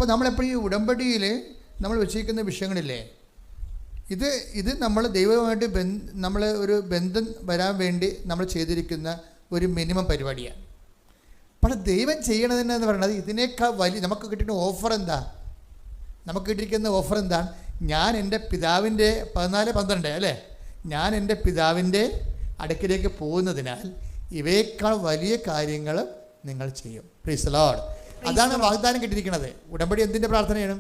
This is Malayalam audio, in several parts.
അപ്പോൾ നമ്മളെപ്പോഴും ഈ ഉടമ്പടിയിൽ നമ്മൾ വെച്ചിരിക്കുന്ന വിഷയങ്ങളില്ലേ, ഇത് നമ്മൾ ദൈവവുമായിട്ട് നമ്മൾ ഒരു ബന്ധം വരാൻ വേണ്ടി നമ്മൾ ചെയ്തിരിക്കുന്ന ഒരു മിനിമം പരിപാടിയാണ്. പക്ഷേ ദൈവം ചെയ്യണതെന്ന് പറയുന്നത് ഇതിനേക്കാൾ വലിയ നമുക്ക് കിട്ടുന്ന ഓഫർ എന്താ? നമുക്ക് കിട്ടിയിരിക്കുന്ന ഓഫർ എന്താണ്? ഞാൻ എൻ്റെ പിതാവിൻ്റെ 14:12 അല്ലേ, ഞാൻ എൻ്റെ പിതാവിൻ്റെ അടുക്കിലേക്ക് പോകുന്നതിനാൽ ഇവയേക്കാൾ വലിയ കാര്യങ്ങൾ നിങ്ങൾ ചെയ്യും. Praise the Lord. അതാണ് വാഗ്ദാനം കിട്ടിയിരിക്കുന്നത്. ഉടമ്പടി എന്തിൻ്റെ പ്രാർത്ഥനയാണ്?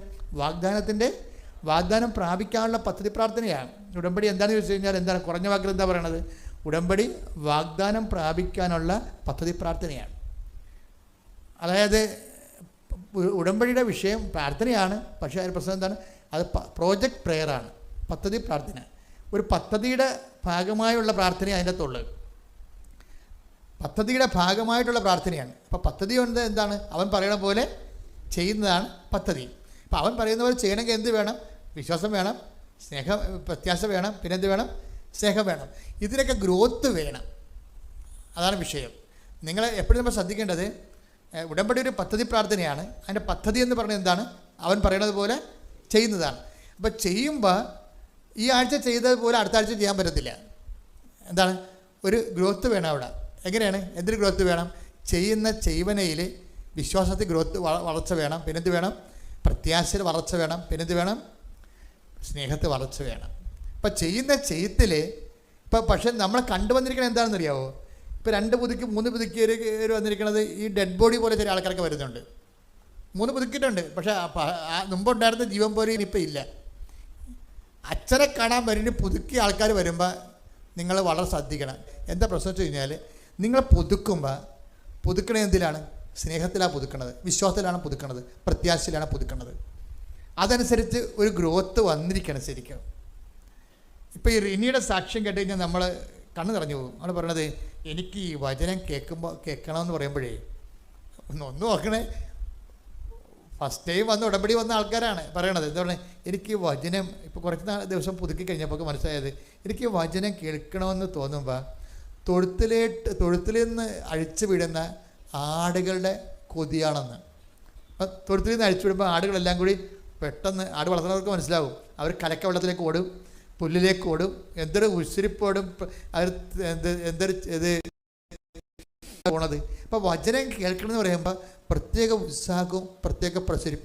വാഗ്ദാനം പ്രാപിക്കാനുള്ള പദ്ധതി പ്രാർത്ഥനയാണ്. ഉടമ്പടി എന്താണെന്ന് ചോദിച്ചു കഴിഞ്ഞാൽ എന്താണ്? കുറഞ്ഞ വാക്കിൽ എന്താ പറയണത്? ഉടമ്പടി വാഗ്ദാനം പ്രാപിക്കാനുള്ള പദ്ധതി പ്രാർത്ഥനയാണ്. അതായത് ഉടമ്പടിയുടെ വിഷയം പ്രാർത്ഥനയാണ്, പക്ഷേ അതിൻ്റെ പ്രശ്നം എന്താണ്? അത് പ്രോജക്റ്റ് പ്രെയറാണ്, പദ്ധതി പ്രാർത്ഥന. ഒരു പദ്ധതിയുടെ ഭാഗമായുള്ള പ്രാർത്ഥന അതിൻ്റെ അകത്തുള്ളത്, പദ്ധതിയുടെ ഭാഗമായിട്ടുള്ള പ്രാർത്ഥനയാണ്. അപ്പോൾ പദ്ധതി കൊണ്ട് എന്താണ്? അവൻ പറയണ പോലെ ചെയ്യുന്നതാണ് പദ്ധതി. അപ്പോൾ അവൻ പറയുന്ന പോലെ ചെയ്യണമെങ്കിൽ എന്ത് വേണം? വിശ്വാസം വേണം, സ്നേഹം, പ്രത്യാശ വേണം, പിന്നെന്ത് വേണം? സ്നേഹം വേണം. ഇതിനൊക്കെ ഗ്രോത്ത് വേണം. അതാണ് വിഷയം. നിങ്ങൾ എപ്പോഴും നമ്മൾ ശ്രദ്ധിക്കേണ്ടത്, ഉടമ്പടി ഒരു പദ്ധതി പ്രാർത്ഥനയാണ്. അതിൻ്റെ പദ്ധതി എന്ന് പറയുന്നത് എന്താണ്? അവൻ പറയണത് പോലെ ചെയ്യുന്നതാണ്. അപ്പോൾ ചെയ്യുമ്പോൾ ഈ ആഴ്ച ചെയ്തതുപോലെ അടുത്ത ആഴ്ച ചെയ്യാൻ പറ്റത്തില്ല. എന്താണ്? ഒരു ഗ്രോത്ത് വേണം അവിടെ. എങ്ങനെയാണ്? എന്തൊരു ഗ്രോത്ത് വേണം? ചെയ്യുന്ന ചെയ്വനയിൽ വിശ്വാസത്തിൽ ഗ്രോത്ത് വളർച്ച വേണം. പിന്നെന്ത് വേണം? പ്രത്യാശയിൽ വളർച്ച വേണം. പിന്നെന്ത് വേണം? സ്നേഹത്തിൽ വളർച്ച വേണം. ഇപ്പം ചെയ്യുന്ന ചെയ്യത്തിൽ ഇപ്പം പക്ഷേ നമ്മളെ കണ്ടുവന്നിരിക്കുന്നത് എന്താണെന്ന് അറിയാമോ? ഇപ്പോൾ 2 പുതുക്കി 3 പുതുക്കി ഒരു വന്നിരിക്കുന്നത് ഈ ഡെഡ് ബോഡി പോലെ ചില ആൾക്കാരൊക്കെ വരുന്നുണ്ട്. 3 പുതുക്കിയിട്ടുണ്ട്, പക്ഷേ മുമ്പുണ്ടായിരുന്ന ജീവൻ പോലെ ഇപ്പം ഇല്ല. അച്ഛനെ കാണാൻ വരുന്ന പുതുക്കിയ ആൾക്കാർ വരുമ്പോൾ നിങ്ങൾ വളരെ ശ്രദ്ധിക്കണം. എന്താ പ്രശ്നം വെച്ച് കഴിഞ്ഞാൽ, നിങ്ങൾ പുതുക്കണ എന്തിലാണ്? സ്നേഹത്തിലാണ് പുതുക്കണത്, വിശ്വാസത്തിലാണ് പുതുക്കണത്, പ്രത്യാശയിലാണ് പുതുക്കണത്. അതനുസരിച്ച് ഒരു ഗ്രോത്ത് വന്നിരിക്കണം ശരിക്കും. ഇപ്പോൾ ഈ റിനിയുടെ സാക്ഷ്യം കേട്ട് കഴിഞ്ഞാൽ നമ്മൾ കണ്ണ് നിറഞ്ഞു പോകും. അവിടെ പറയണത്, എനിക്ക് ഈ വചനം കേൾക്കണമെന്ന് പറയുമ്പോഴേ ഒന്ന് നോക്കണേ. ഫസ്റ്റ് ടൈം ഉടമ്പടി വന്ന ആൾക്കാരാണ് പറയണത്. എന്താ പറയുക? എനിക്ക് വചനം ഇപ്പോൾ കുറച്ച് ദിവസം പുതുക്കി കഴിഞ്ഞപ്പോൾ മനസ്സിലായത്, എനിക്ക് വചനം കേൾക്കണമെന്ന് തോന്നുമ്പോൾ തൊഴുത്തിൽ നിന്ന് അഴിച്ചു വിടുന്ന ആടുകളുടെ കൊതിയാണെന്ന്. അപ്പം തൊഴുത്തിൽ നിന്ന് അഴിച്ചു വിടുമ്പോൾ ആടുകളെല്ലാം കൂടി പെട്ടെന്ന്, ആട് വളർത്തുന്നവർക്ക് മനസ്സിലാവും, അവർ കലക്ക വെള്ളത്തിലേക്ക് ഓടും, പുല്ലിലേക്ക് ഓടും, എന്തൊരു ഉശിരിപ്പോടും, അവർ എന്തൊരു പോണത്. അപ്പോൾ വചനം കേൾക്കണമെന്ന് പറയുമ്പോൾ പ്രത്യേക ഉത്സാഹവും പ്രത്യേക പ്രസരിപ്പും